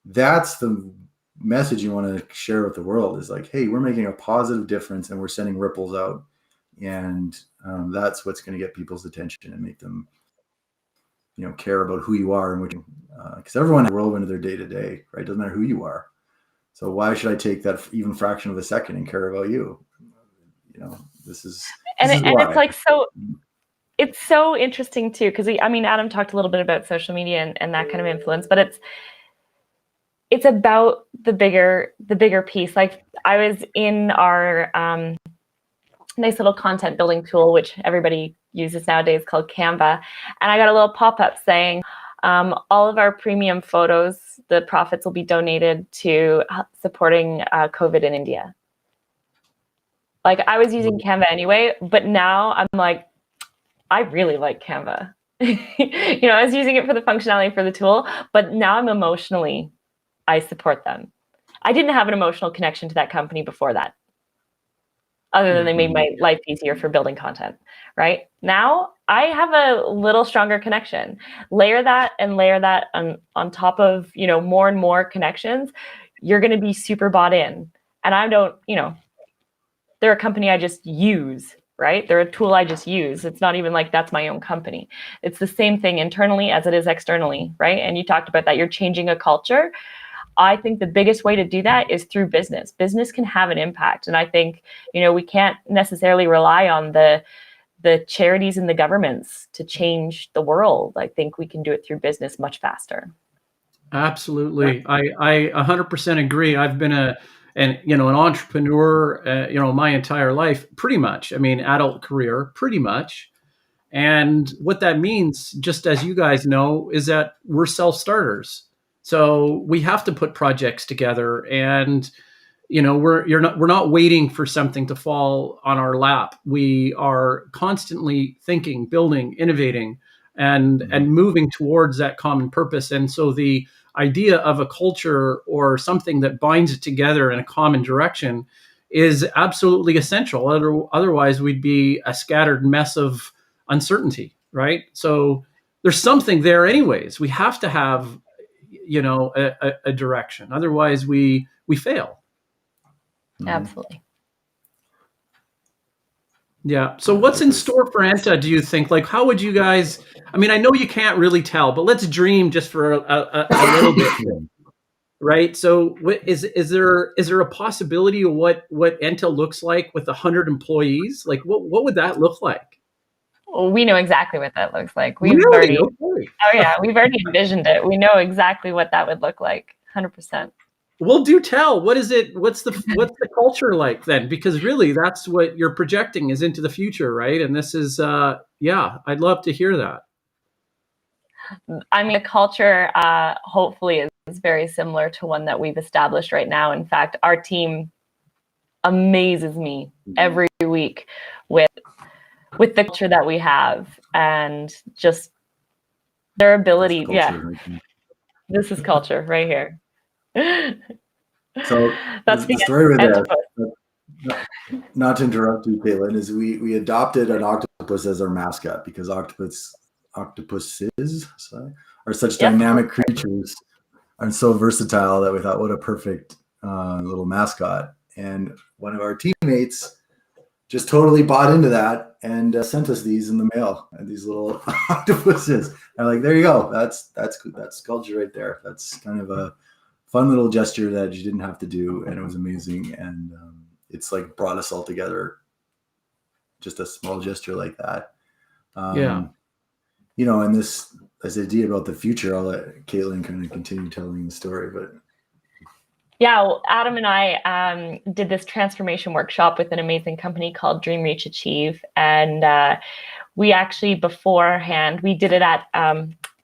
that's the message you want to share with the world, is like, hey, we're making a positive difference and we're sending ripples out. And that's what's going to get people's attention and make them, care about who you are, and because everyone has a whirlwind of their day to day, right? Doesn't matter who you are. So why should I take that even fraction of a second and care about you? This is it's like it's so interesting too, because Adam talked a little bit about social media and that kind of influence, but it's about the bigger piece. Like I was in our nice little content building tool, which everybody uses nowadays, called Canva, and I got a little pop-up saying all of our premium photos, the profits will be donated to supporting COVID in India. Like I was using Canva anyway, but now I'm like, I really like Canva. I was using it for the functionality for the tool, but now I'm emotionally, I support them. I didn't have an emotional connection to that company before that. other than they made my life easier for building content, right? Now I have a little stronger connection. Layer that on top of, more and more connections, you're going to be super bought in. And I don't, they're a company I just use, right? They're a tool I just use. It's not even like that's my own company. It's the same thing internally as it is externally, right? And you talked about that. You're changing a culture. I think the biggest way to do that is through business. Business can have an impact. And I think, we can't necessarily rely on the charities and the governments to change the world. I think we can do it through business much faster. Absolutely. I 100% agree. I've been an entrepreneur, my entire life, pretty much. I mean, adult career, pretty much. And what that means, just as you guys know, is that we're self-starters. So we have to put projects together, and we're not waiting for something to fall on our lap. We are constantly thinking, building, innovating, and moving towards that common purpose. And so the idea of a culture or something that binds it together in a common direction is absolutely essential. Otherwise, we'd be a scattered mess of uncertainty, right? So there's something there anyways. We have to have a direction. Otherwise, we fail. Absolutely. Yeah. So what's in store for ENTA, do you think? Like, how would you guys, I mean, I know you can't really tell, but let's dream just for a little bit, right? So is there a possibility of what ENTA looks like with 100 employees? Like, what would that look like? Well, we know exactly what that looks like. Really? Okay. We've already envisioned it. We know exactly what that would look like. 100%. Well, do tell. What is it? What's the culture like then? Because really, that's what you're projecting is into the future, right? And this is, I'd love to hear that. I mean, the culture hopefully is very similar to one that we've established right now. In fact, our team amazes me every week with the culture that we have and just their ability. This is culture right here. So that's the story with that. Not to interrupt you, Caitlin, is we adopted an octopus as our mascot because octopuses are such dynamic creatures and so versatile that we thought, what a perfect little mascot. And one of our teammates just totally bought into that and sent us these in the mail, and these little octopuses. And like, there you go. That's culture right there. That's kind of a fun little gesture that you didn't have to do, and it was amazing. And it's like brought us all together. Just a small gesture like that. And this idea about the future, I'll let Caitlin kind of continue telling the story, but. Yeah, well, Adam and I did this transformation workshop with an amazing company called Dream, Reach, Achieve. And we actually beforehand, we did it at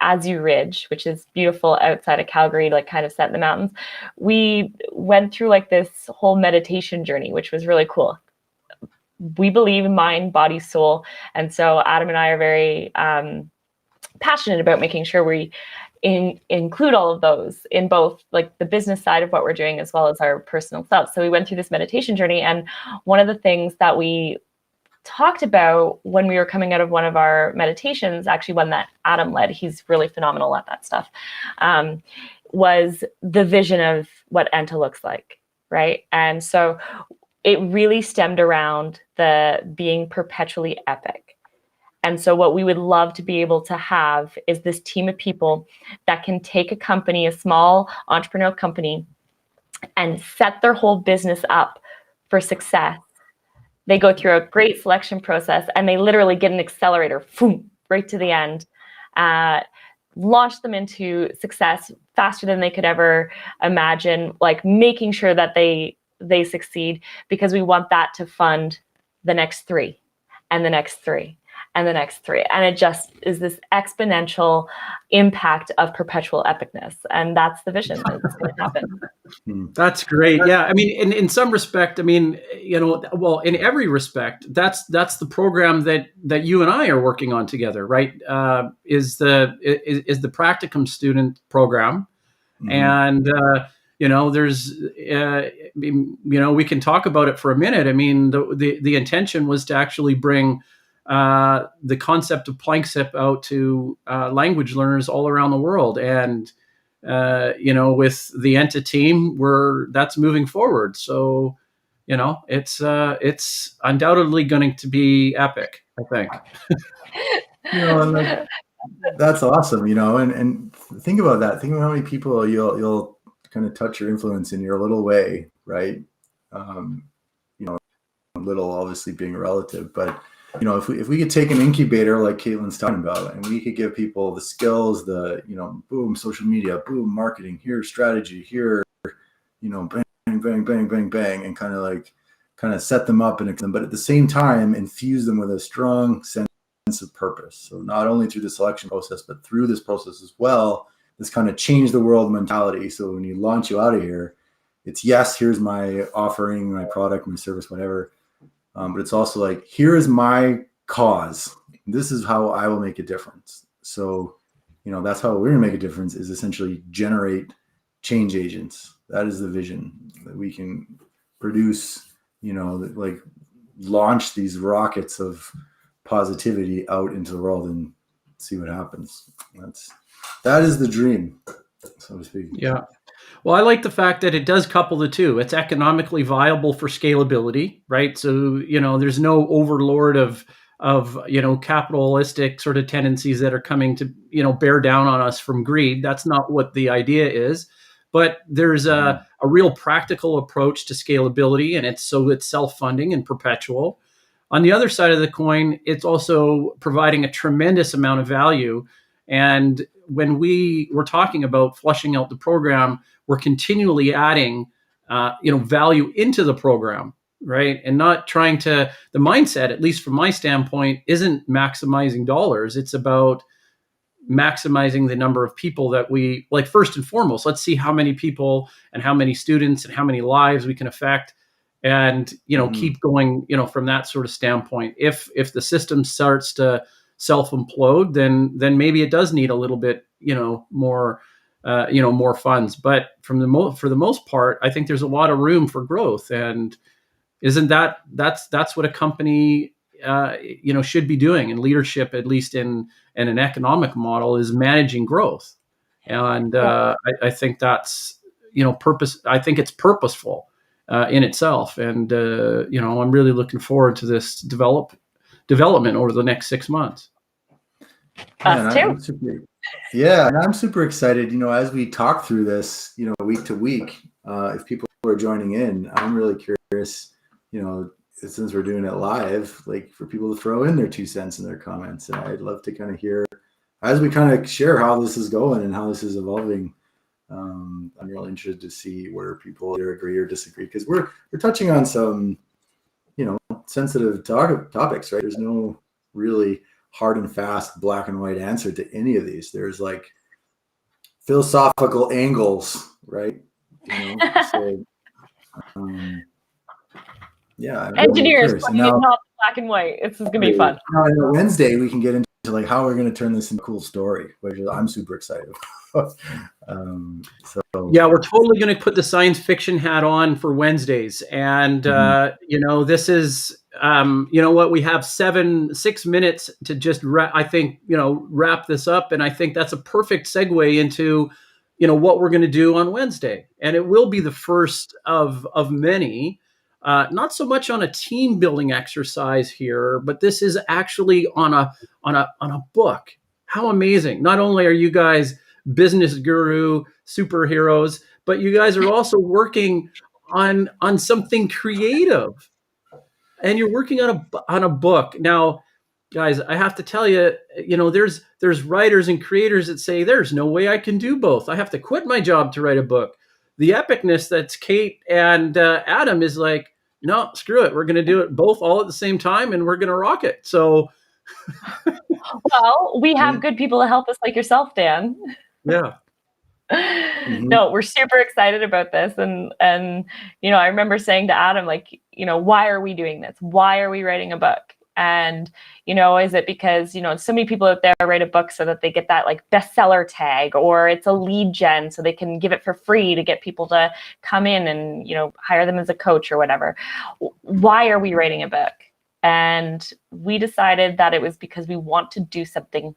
Azu Ridge, which is beautiful outside of Calgary, like kind of set in the mountains. We went through like this whole meditation journey, which was really cool. We believe in mind, body, soul. And so Adam and I are very passionate about making sure we include all of those in both like the business side of what we're doing as well as our personal self. So we went through this meditation journey, and one of the things that we talked about when we were coming out of one of our meditations, actually one that Adam led, he's really phenomenal at that stuff, was the vision of what ENTA looks like, right? And so it really stemmed around the being perpetually epic. And so what we would love to be able to have is this team of people that can take a company, a small entrepreneurial company, and set their whole business up for success. They go through a great selection process, and they literally get an accelerator, boom, right to the end, launch them into success faster than they could ever imagine, like making sure that they succeed, because we want that to fund the next 3 and the next 3. And the next 3. And it just is this exponential impact of perpetual epicness. And that's the vision that's going to happen. That's great. Yeah. I mean, in some respect, I mean, in every respect, that's the program that you and I are working on together, right? Is the Practicum student program. Mm-hmm. And, there's, we can talk about it for a minute. I mean, the intention was to actually bring the concept of Planckship out to language learners all around the world. And, with the Enta team, that's moving forward. So, it's undoubtedly going to be epic, I think. And that's awesome, and think about that. Think about how many people you'll kind of touch your influence in your little way, right? Little obviously being relative, but if we could take an incubator like Caitlin's talking about, and we could give people the skills, boom, social media, boom, marketing, here, strategy, here, bang, bang, bang, bang, bang, and kind of set them up, but at the same time infuse them with a strong sense of purpose. So not only through the selection process, but through this process as well, this kind of change the world mentality. So when you launch you out of here, it's, yes, here's my offering, my product, my service, whatever. But it's also like, here is my cause. This is how I will make a difference. So, that's how we're going to make a difference, is essentially generate change agents. That is the vision, that we can produce, launch these rockets of positivity out into the world and see what happens. That is the dream, so to speak. Yeah. Well, I like the fact that it does couple the two. It's economically viable for scalability, right? So, there's no overlord of capitalistic sort of tendencies that are coming to, bear down on us from greed. That's not what the idea is. But there's a real practical approach to scalability, and it's self-funding and perpetual. On the other side of the coin, it's also providing a tremendous amount of value. And when we're talking about flushing out the program, we're continually adding, value into the program, right? And not trying to, the mindset, at least from my standpoint, isn't maximizing dollars. It's about maximizing the number of people that we, like, first and foremost, let's see how many people and how many students and how many lives we can affect, and, keep going, from that sort of standpoint. If the system starts to self-implode, then maybe it does need a little bit, more funds. But for the most part, I think there's a lot of room for growth. And that's what a company, should be doing. And leadership, at least in an economic model, is managing growth. And I think that's, purpose. I think it's purposeful in itself. And, I'm really looking forward to this development over the next 6 months. Us too. And I'm super excited, as we talk through this, week to week. If people are joining in, I'm really curious, since we're doing it live, like, for people to throw in their 2 cents in their comments. And I'd love to kind of hear, as we kind of share how this is going and how this is evolving. I'm really interested to see where people either agree or disagree, because we're touching on some, sensitive topics, right? There's no really hard and fast black and white answer to any of these. There's like philosophical angles, right? So, engineers, it's not black and white. This is gonna be fun. Now, Wednesday we can get into like how we're going to turn this into a cool story, which I'm super excited about. We're totally going to put the science fiction hat on for Wednesdays. And, this is, we have 6 minutes to just, wrap this up. And I think that's a perfect segue into, what we're going to do on Wednesday. And it will be the first of many, not so much on a team building exercise here, but this is actually on a book. How amazing. Not only are you guys business guru superheroes, but you guys are also working on something creative, and you're working on a book. Now, guys, I have to tell you, there's writers and creators that say there's no way I can do both. I have to quit my job to write a book. The Epic-ness, that's Kate and Adam, is like, no, screw it. We're going to do it both all at the same time, and we're going to rock it. So, well, we have good people to help us, like yourself, Dan. Yeah. No, we're super excited about this. And, I remember saying to Adam, like, why are we doing this? Why are we writing a book? And, is it because, so many people out there write a book so that they get that like bestseller tag, or it's a lead gen so they can give it for free to get people to come in and, hire them as a coach or whatever. Why are we writing a book? And we decided that it was because we want to do something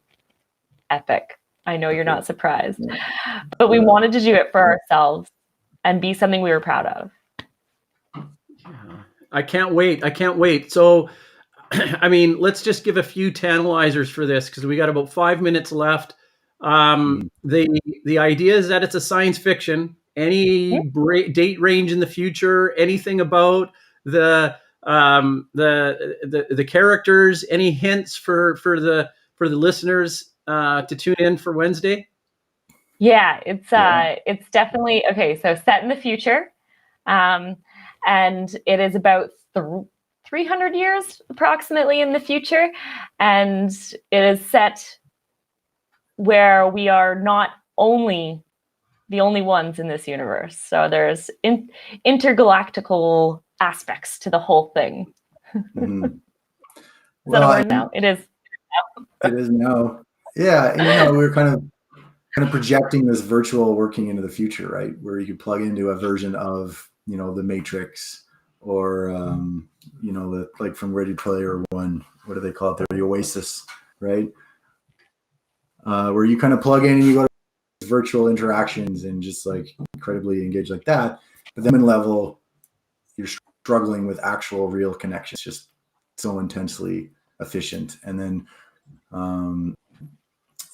epic. I know you're not surprised, but we wanted to do it for ourselves and be something we were proud of. I can't wait. So, I mean, let's just give a few tantalizers for this, because we got about 5 minutes left. The idea is that it's a science fiction. Any date range in the future, anything about the characters, any hints for the listeners to tune in for Wednesday? Yeah, it's definitely okay. So set in the future, and it is about 300 years approximately in the future, and it is set where we are not the only ones in this universe. So there's intergalactical aspects to the whole thing. Mm-hmm. Now it is. It is now. Yeah, and we're kind of projecting this virtual working into the future, right? Where you could plug into a version of the Matrix, or like from Ready Player One. What do they call it there? The Oasis, right? Where you kind of plug in and you go to virtual interactions and just like incredibly engage like that. But then in level, you're struggling with actual real connections, just so intensely efficient. And then how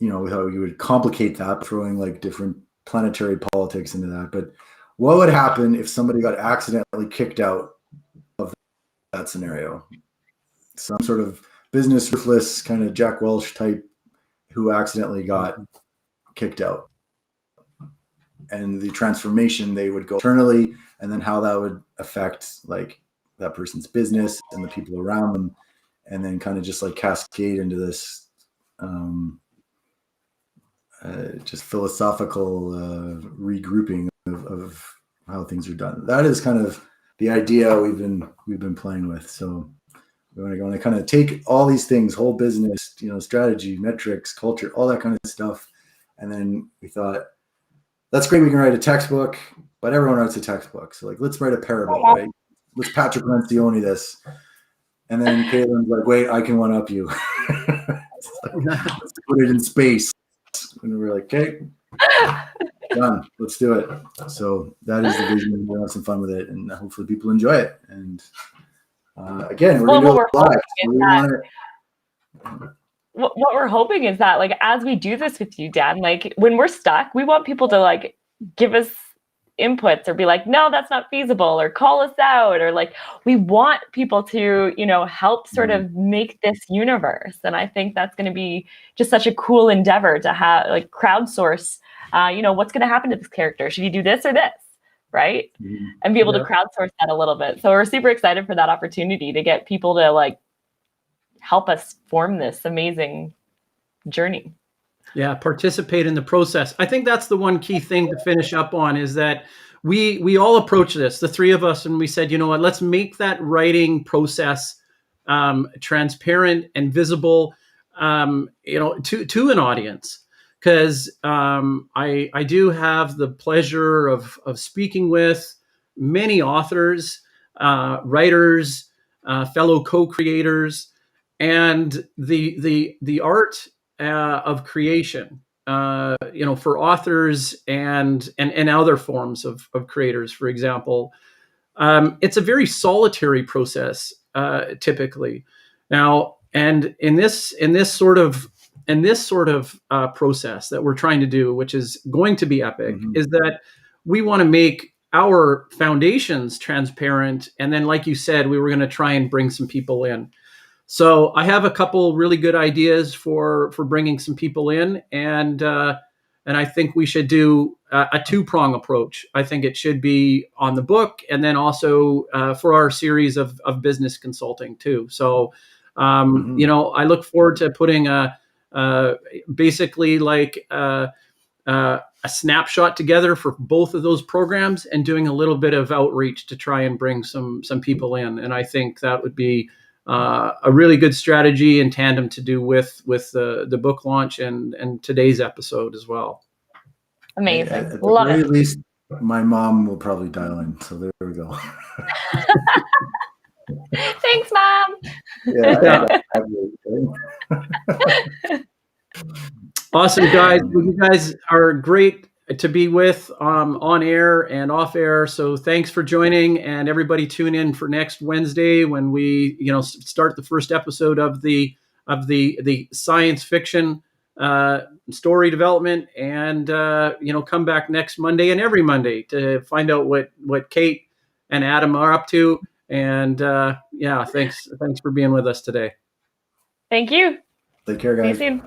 you would complicate that, throwing like different planetary politics into that. But what would happen if somebody got accidentally kicked out of that scenario? Some sort of business ruthless kind of Jack Welch type who accidentally got kicked out. And the transformation they would go internally, and then how that would affect like that person's business and the people around them, and then kind of just like cascade into this just philosophical regrouping of how things are done. That is kind of the idea we've been playing with. So we want to kind of take all these things, whole business, strategy, metrics, culture, all that kind of stuff, and then we thought, that's great. We can write a textbook, but everyone writes a textbook. So like, let's write a parable, right? Let's Patrick Lencioni this. And then Caitlin's like, wait, I can one up you. Let's put it in space. And we're like, okay, done. Let's do it. So that is the vision. We'll have some fun with it, and hopefully people enjoy it. And again, we're going to do it live. What we're hoping is that, like, as we do this with you, Dan, like when we're stuck, we want people to like give us inputs or be like, no, that's not feasible, or call us out, or like, we want people to, help sort of make this universe. And I think that's going to be just such a cool endeavor to have, like, crowdsource, what's going to happen to this character? Should you do this or this? Right. And be able to crowdsource that a little bit. So we're super excited for that opportunity to get people to like help us form this amazing journey. Yeah, participate in the process. I think that's the one key thing to finish up on, is that we all approach this, the three of us, and we said, you know what, let's make that writing process transparent and visible, to an audience. Because I do have the pleasure of speaking with many authors, writers, fellow co-creators, and the art of creation, for authors and other forms of creators, for example, it's a very solitary process, typically. Now, and in this sort of process that we're trying to do, which is going to be epic, is that we want to make our foundations transparent, and then, like you said, we were going to try and bring some people in. So I have a couple really good ideas for bringing some people in, and I think we should do a two-prong approach. I think it should be on the book, and then also for our series of business consulting too. So I look forward to putting basically like a snapshot together for both of those programs, and doing a little bit of outreach to try and bring some people in. And I think that would be a really good strategy in tandem to do with the book launch and today's episode as well. Amazing. At the Love very it. least, my mom will probably dial in. So there we go. Thanks, Mom. Yeah. Awesome, guys. Well, you guys are great to be with on air and off air. So thanks for joining, and everybody tune in for next Wednesday when we, start the first episode of the science fiction story development, and come back next Monday and every Monday to find out what Kate and Adam are up to. And thanks for being with us today. Thank you. Take care, See you guys. soon.